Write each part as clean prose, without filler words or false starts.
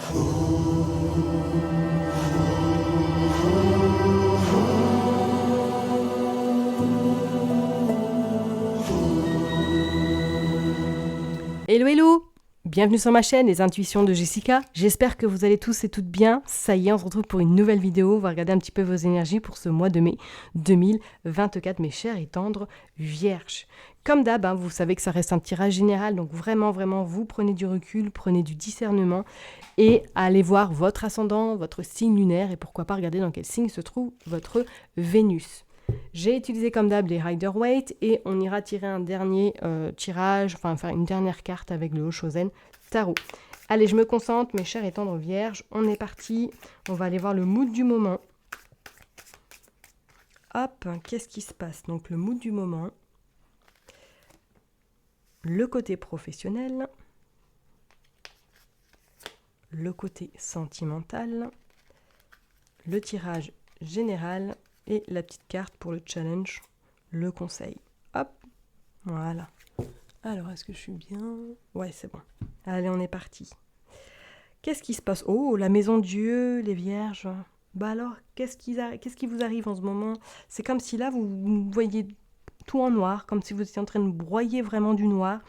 Hello hello! Bienvenue sur ma chaîne Les Intuitions de Jessica. J'espère que vous allez tous et toutes bien. Ça y est, on se retrouve pour une nouvelle vidéo. On va regarder un petit peu vos énergies pour ce mois de mai 2024, mes chers et tendres vierges. Comme d'hab, vous savez que ça reste un tirage général, donc vraiment, vous prenez du recul, prenez du discernement et allez voir votre ascendant, votre signe lunaire et pourquoi pas regarder dans quel signe se trouve votre Vénus. J'ai utilisé comme d'hab les Rider-Waite et on ira tirer un dernier tirage, enfin faire une dernière carte avec le Oshozen Tarot. Allez, je me concentre, mes chers et tendres vierges, on est parti. On va aller voir le mood du moment. Hop, qu'est-ce qui se passe? Donc le mood du moment, le côté professionnel, le côté sentimental, le tirage général et la petite carte pour le challenge, le conseil. Hop, voilà. Alors, est-ce que je suis bien? Ouais, c'est bon. Allez, on est parti. Qu'est-ce qui se passe? Oh, la maison de Dieu, les vierges. Bah alors, qu'est-ce qui vous arrive en ce moment? C'est comme si là, vous voyez tout en noir, comme si vous étiez en train de broyer vraiment du noir,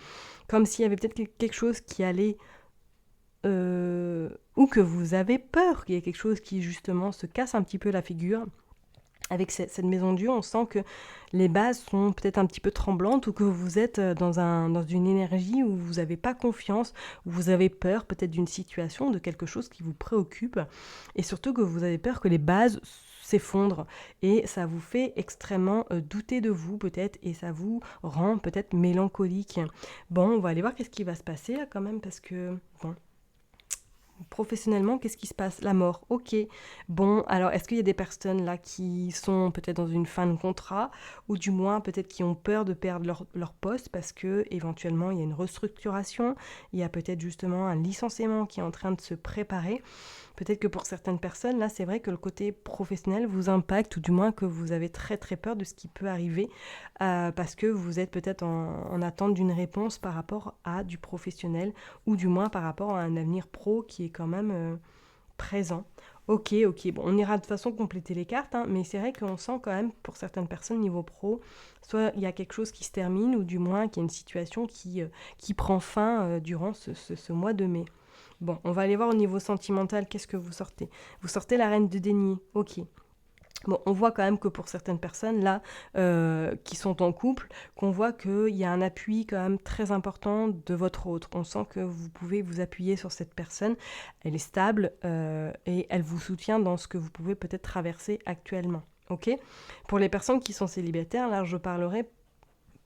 comme s'il y avait peut-être quelque chose qui allait... ou que vous avez peur qu'il y ait quelque chose qui, justement, se casse un petit peu la figure. Avec cette maison de Dieu, on sent que les bases sont peut-être un petit peu tremblantes ou que vous êtes dans une énergie où vous n'avez pas confiance, où vous avez peur peut-être d'une situation, de quelque chose qui vous préoccupe et surtout que vous avez peur que les bases s'effondrent et ça vous fait extrêmement douter de vous peut-être et ça vous rend peut-être mélancolique. Bon, on va aller voir qu'est-ce qui va se passer là quand même parce que, bon... Professionnellement, qu'est-ce qui se passe? La mort, ok. Bon, alors est-ce qu'il y a des personnes là qui sont peut-être dans une fin de contrat ou du moins peut-être qui ont peur de perdre leur poste parce que éventuellement il y a une restructuration, il y a peut-être justement un licenciement qui est en train de se préparer. Peut-être que pour certaines personnes, là, c'est vrai que le côté professionnel vous impacte, ou du moins que vous avez très très peur de ce qui peut arriver, parce que vous êtes peut-être en attente d'une réponse par rapport à du professionnel, ou du moins par rapport à un avenir pro qui est quand même présent. Ok, bon, on ira de toute façon compléter les cartes, mais c'est vrai qu'on sent quand même, pour certaines personnes, niveau pro, soit il y a quelque chose qui se termine, ou du moins qu'il y a une situation qui prend fin durant ce mois de mai. Bon, on va aller voir au niveau sentimental, qu'est-ce que vous sortez? Vous sortez la reine de denier, ok. Bon, on voit quand même que pour certaines personnes, là, qui sont en couple, qu'on voit qu'il y a un appui quand même très important de votre autre. On sent que vous pouvez vous appuyer sur cette personne, elle est stable et elle vous soutient dans ce que vous pouvez peut-être traverser actuellement, ok? Pour les personnes qui sont célibataires, là, je parlerai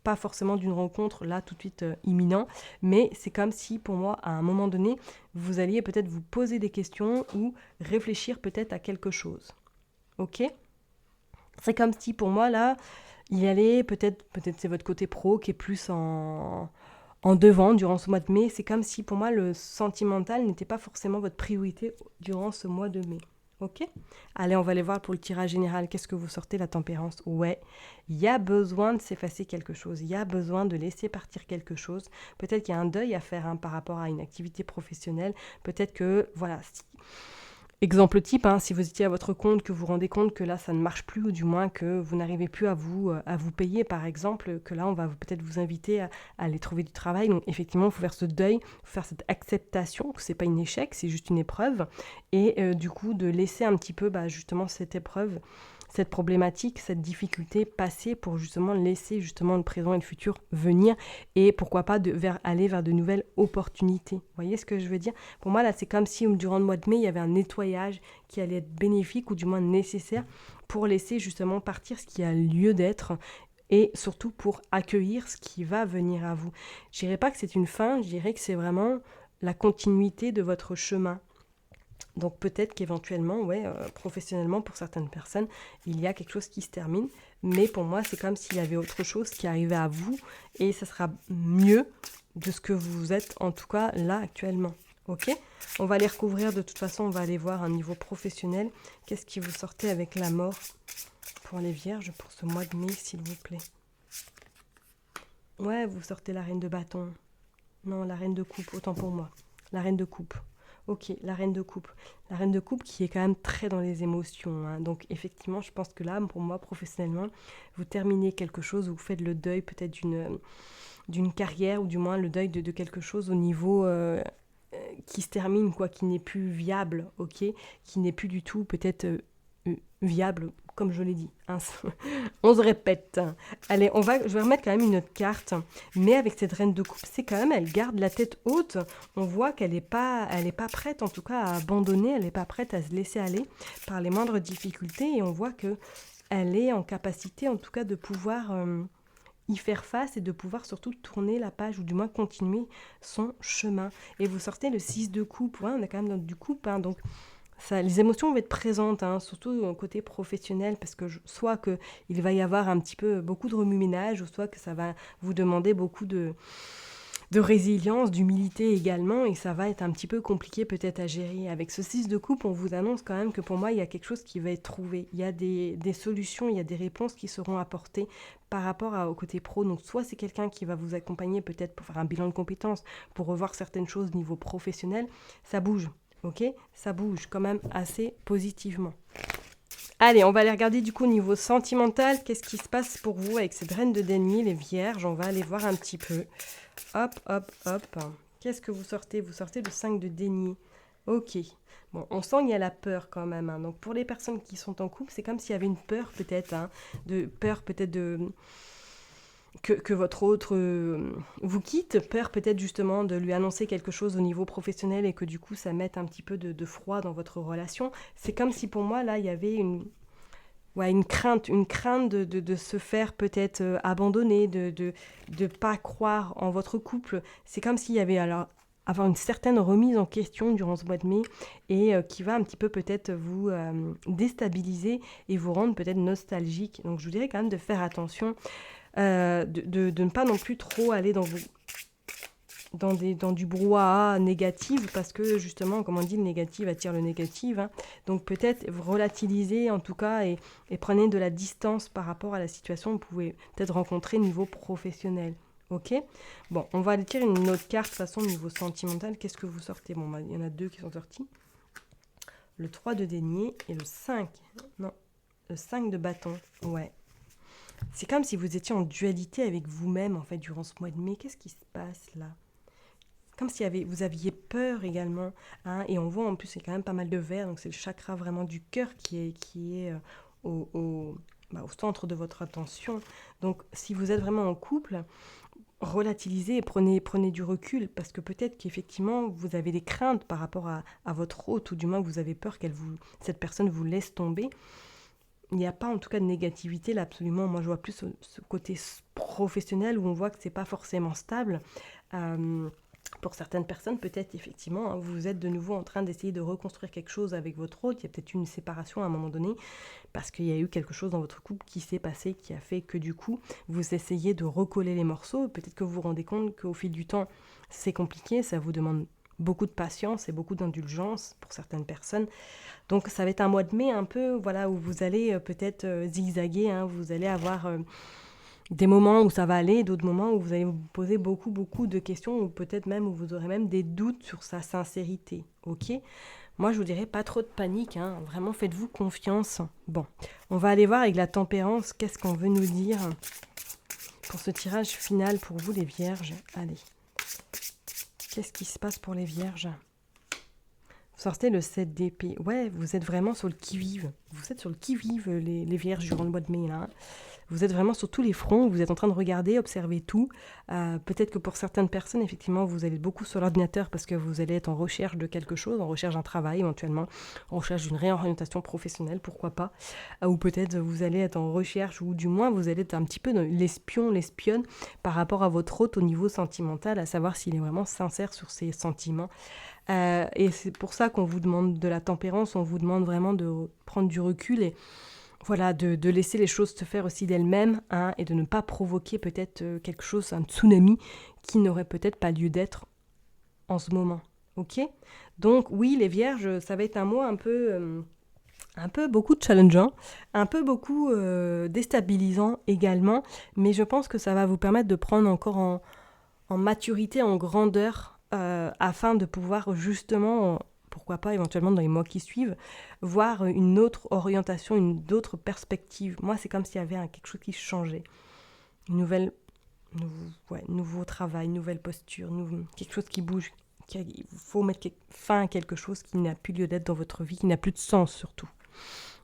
pas forcément d'une rencontre là tout de suite imminent, mais c'est comme si pour moi à un moment donné vous alliez peut-être vous poser des questions ou réfléchir peut-être à quelque chose. Ok? C'est comme si pour moi là il y allait peut-être c'est votre côté pro qui est plus en devant durant ce mois de mai. C'est comme si pour moi le sentimental n'était pas forcément votre priorité durant ce mois de mai. Ok? Allez, on va aller voir pour le tirage général. Qu'est-ce que vous sortez? La tempérance. Ouais, il y a besoin de s'effacer quelque chose. Il y a besoin de laisser partir quelque chose. Peut-être qu'il y a un deuil à faire par rapport à une activité professionnelle. Peut-être que, voilà, exemple type, si vous étiez à votre compte, que vous vous rendez compte que là, ça ne marche plus, ou du moins que vous n'arrivez plus à vous payer, par exemple, que là, on va peut-être vous inviter à aller trouver du travail. Donc, effectivement, il faut faire ce deuil, il faut faire cette acceptation, que ce n'est pas un échec, c'est juste une épreuve. Et du coup, de laisser un petit peu, justement, cette épreuve, cette problématique, cette difficulté passer pour justement laisser justement le présent et le futur venir et pourquoi pas aller vers de nouvelles opportunités. Vous voyez ce que je veux dire? Pour moi, là, c'est comme si durant le mois de mai, il y avait un nettoyage qui allait être bénéfique ou du moins nécessaire pour laisser justement partir ce qui a lieu d'être et surtout pour accueillir ce qui va venir à vous. Je dirais pas que c'est une fin, je dirais que c'est vraiment la continuité de votre chemin. Donc peut-être qu'éventuellement, professionnellement, pour certaines personnes, il y a quelque chose qui se termine. Mais pour moi, c'est comme s'il y avait autre chose qui arrivait à vous. Et ça sera mieux de ce que vous êtes, en tout cas, là, actuellement. Ok? On va les recouvrir. De toute façon, on va aller voir un niveau professionnel. Qu'est-ce qui vous sortez avec la mort pour les vierges pour ce mois de mai, s'il vous plaît? Ouais, vous sortez la reine de bâton. Non, la reine de coupe, autant pour moi. La reine de coupe. Ok, la reine de coupe. La reine de coupe qui est quand même très dans les émotions, hein. Donc effectivement, je pense que là, pour moi, professionnellement, vous terminez quelque chose, vous faites le deuil peut-être d'une carrière, ou du moins le deuil de quelque chose au niveau qui se termine, quoi, qui n'est plus viable, ok, qui n'est plus du tout peut-être viable, comme je l'ai dit, hein. On se répète. Allez, je vais remettre quand même une autre carte, mais avec cette reine de coupe, c'est quand même, elle garde la tête haute. On voit qu'elle n'est pas prête, en tout cas, à abandonner. Elle n'est pas prête à se laisser aller par les moindres difficultés, et on voit que elle est en capacité, en tout cas, de pouvoir y faire face et de pouvoir surtout tourner la page, ou du moins continuer son chemin. Et vous sortez le 6 de coupe. Ouais, on est quand même dans du coupe, hein, donc ça, les émotions vont être présentes, hein, surtout au côté professionnel, parce que soit qu'il va y avoir un petit peu beaucoup de remue-ménage, ou soit que ça va vous demander beaucoup de résilience, d'humilité également, et ça va être un petit peu compliqué peut-être à gérer. Avec ce 6 de coupe, on vous annonce quand même que pour moi, il y a quelque chose qui va être trouvé. Il y a des solutions, il y a des réponses qui seront apportées par rapport au côté pro. Donc soit c'est quelqu'un qui va vous accompagner peut-être pour faire un bilan de compétences, pour revoir certaines choses au niveau professionnel. Ça bouge, ok? Ça bouge quand même assez positivement. Allez, on va aller regarder du coup au niveau sentimental, qu'est-ce qui se passe pour vous avec cette reine de denier, les vierges. On va aller voir un petit peu. Hop, hop, hop. Qu'est-ce que vous sortez? Vous sortez le 5 de denier. Ok. Bon, on sent qu'il y a la peur quand même, hein. Donc pour les personnes qui sont en couple, c'est comme s'il y avait une peur peut-être, hein, que votre autre vous quitte, peur peut-être justement de lui annoncer quelque chose au niveau professionnel et que du coup ça mette un petit peu de froid dans votre relation. C'est comme si pour moi là il y avait une crainte de se faire peut-être abandonner, de pas croire en votre couple. C'est comme s'il y avait alors avoir une certaine remise en question durant ce mois de mai, et qui va un petit peu peut-être vous déstabiliser et vous rendre peut-être nostalgique. Donc je vous dirais quand même de faire attention, de ne pas non plus trop aller dans du brouhaha négatif, parce que justement, comme on dit, le négatif attire le négatif, hein. Donc peut-être relativiser en tout cas, et prenez de la distance par rapport à la situation que vous pouvez peut-être rencontrer au niveau professionnel. Ok? Bon, on va aller tirer une autre carte de façon au niveau sentimental. Qu'est-ce que vous sortez? Bon, il y en a deux qui sont sortis. Le 3 de denier et le 5. Non, le 5 de bâton. Ouais. C'est comme si vous étiez en dualité avec vous-même, en fait, durant ce mois de mai. Qu'est-ce qui se passe là? Comme si vous aviez peur également, hein, et on voit en plus c'est quand même pas mal de vert, donc c'est le chakra vraiment du cœur qui est au centre de votre attention. Donc si vous êtes vraiment en couple, relativisez et prenez du recul, parce que peut-être qu'effectivement vous avez des craintes par rapport à votre hôte, ou du moins vous avez peur cette personne vous laisse tomber. Il n'y a pas en tout cas de négativité là, absolument. Moi je vois plus ce côté professionnel où on voit que c'est pas forcément stable. Pour certaines personnes, peut-être effectivement, hein, vous êtes de nouveau en train d'essayer de reconstruire quelque chose avec votre hôte. Il y a peut-être une séparation à un moment donné, parce qu'il y a eu quelque chose dans votre couple qui s'est passé, qui a fait que du coup, vous essayez de recoller les morceaux. Peut-être que vous vous rendez compte qu'au fil du temps, c'est compliqué, ça vous demande beaucoup de patience et beaucoup d'indulgence pour certaines personnes. Donc ça va être un mois de mai un peu, voilà, où vous allez peut-être zigzaguer, hein, vous allez avoir des moments où ça va aller, d'autres moments où vous allez vous poser beaucoup, beaucoup de questions, ou peut-être même où vous aurez même des doutes sur sa sincérité, ok? Moi, je vous dirais pas trop de panique, hein, vraiment faites-vous confiance. Bon, on va aller voir avec la tempérance, qu'est-ce qu'on veut nous dire pour ce tirage final pour vous les vierges. Allez, qu'est-ce qui se passe pour les vierges? Vous sortez le 7 d'épée. Ouais, vous êtes vraiment sur le qui-vive. Vous êtes sur le qui-vive, les vierges, durant le mois de mai, là. Vous êtes vraiment sur tous les fronts, vous êtes en train de regarder, observer tout. Peut-être que pour certaines personnes, effectivement, vous allez être beaucoup sur l'ordinateur parce que vous allez être en recherche de quelque chose, en recherche d'un travail éventuellement, en recherche d'une réorientation professionnelle, pourquoi pas. Ou peut-être vous allez être en recherche, ou du moins vous allez être un petit peu l'espionne par rapport à votre hôte au niveau sentimental, à savoir s'il est vraiment sincère sur ses sentiments. Et c'est pour ça qu'on vous demande de la tempérance, on vous demande vraiment de prendre du recul et voilà, de laisser les choses se faire aussi d'elles-mêmes, hein, et de ne pas provoquer peut-être quelque chose, un tsunami qui n'aurait peut-être pas lieu d'être en ce moment. Ok? Donc oui, les vierges, ça va être un mois un peu beaucoup challengeant, un peu beaucoup déstabilisant également, mais je pense que ça va vous permettre de prendre encore en maturité, en grandeur, afin de pouvoir justement pourquoi pas éventuellement dans les mois qui suivent, voir une autre orientation, une autre perspective. Moi, c'est comme s'il y avait quelque chose qui changeait. Une nouvelle, nouveau travail, nouvelle posture, quelque chose qui bouge. Il faut mettre fin à quelque chose qui n'a plus lieu d'être dans votre vie, qui n'a plus de sens surtout.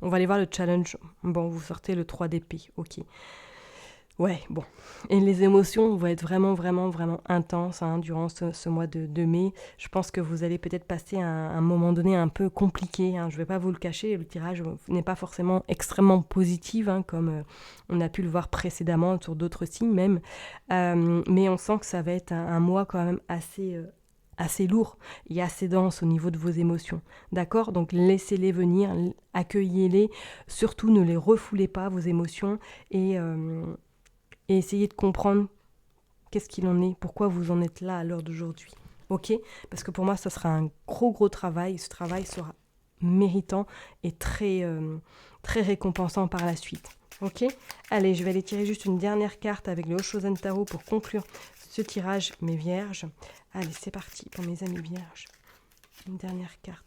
On va aller voir le challenge. Bon, vous sortez le 3 d'épée, ok. Ouais, bon. Et les émotions vont être vraiment, vraiment, vraiment intenses durant ce mois de mai. Je pense que vous allez peut-être passer un moment donné un peu compliqué. Je ne vais pas vous le cacher, le tirage n'est pas forcément extrêmement positif, comme on a pu le voir précédemment sur d'autres signes même. Mais on sent que ça va être un mois quand même assez lourd et assez dense au niveau de vos émotions. D'accord ? Donc laissez-les venir, accueillez-les. Surtout, ne les refoulez pas, vos émotions. Et essayez de comprendre qu'est-ce qu'il en est, pourquoi vous en êtes là à l'heure d'aujourd'hui. Ok ? Parce que pour moi, ça sera un gros travail. Ce travail sera méritant et très récompensant par la suite. Ok ? Allez, je vais aller tirer juste une dernière carte avec le Oshozen Tarot pour conclure ce tirage, mes vierges. Allez, c'est parti pour mes amis vierges. Une dernière carte.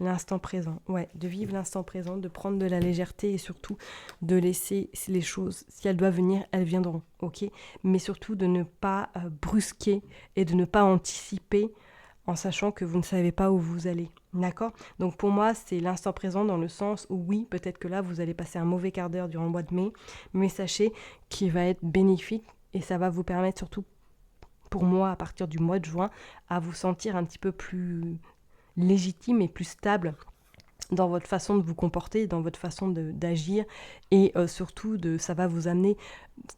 L'instant présent, de vivre l'instant présent, de prendre de la légèreté et surtout de laisser les choses, si elles doivent venir, elles viendront, ok ? Mais surtout de ne pas brusquer et de ne pas anticiper en sachant que vous ne savez pas où vous allez, d'accord ? Donc pour moi, c'est l'instant présent dans le sens où oui, peut-être que là, vous allez passer un mauvais quart d'heure durant le mois de mai, mais sachez qu'il va être bénéfique et ça va vous permettre surtout, pour moi, à partir du mois de juin, à vous sentir un petit peu plus légitime et plus stable dans votre façon de vous comporter, dans votre façon d'agir et surtout ça va vous amener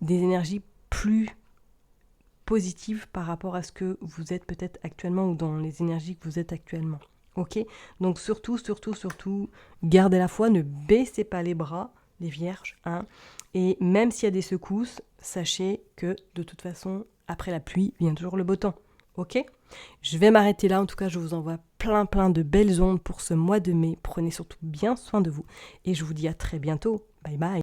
des énergies plus positives par rapport à ce que vous êtes peut-être actuellement ou dans les énergies que vous êtes actuellement. Ok ? Donc surtout, gardez la foi, ne baissez pas les bras, les vierges, et même s'il y a des secousses, sachez que de toute façon, après la pluie, vient toujours le beau temps. Ok ? Je vais m'arrêter là. En tout cas, je vous envoie plein de belles ondes pour ce mois de mai. Prenez surtout bien soin de vous. Et je vous dis à très bientôt. Bye bye.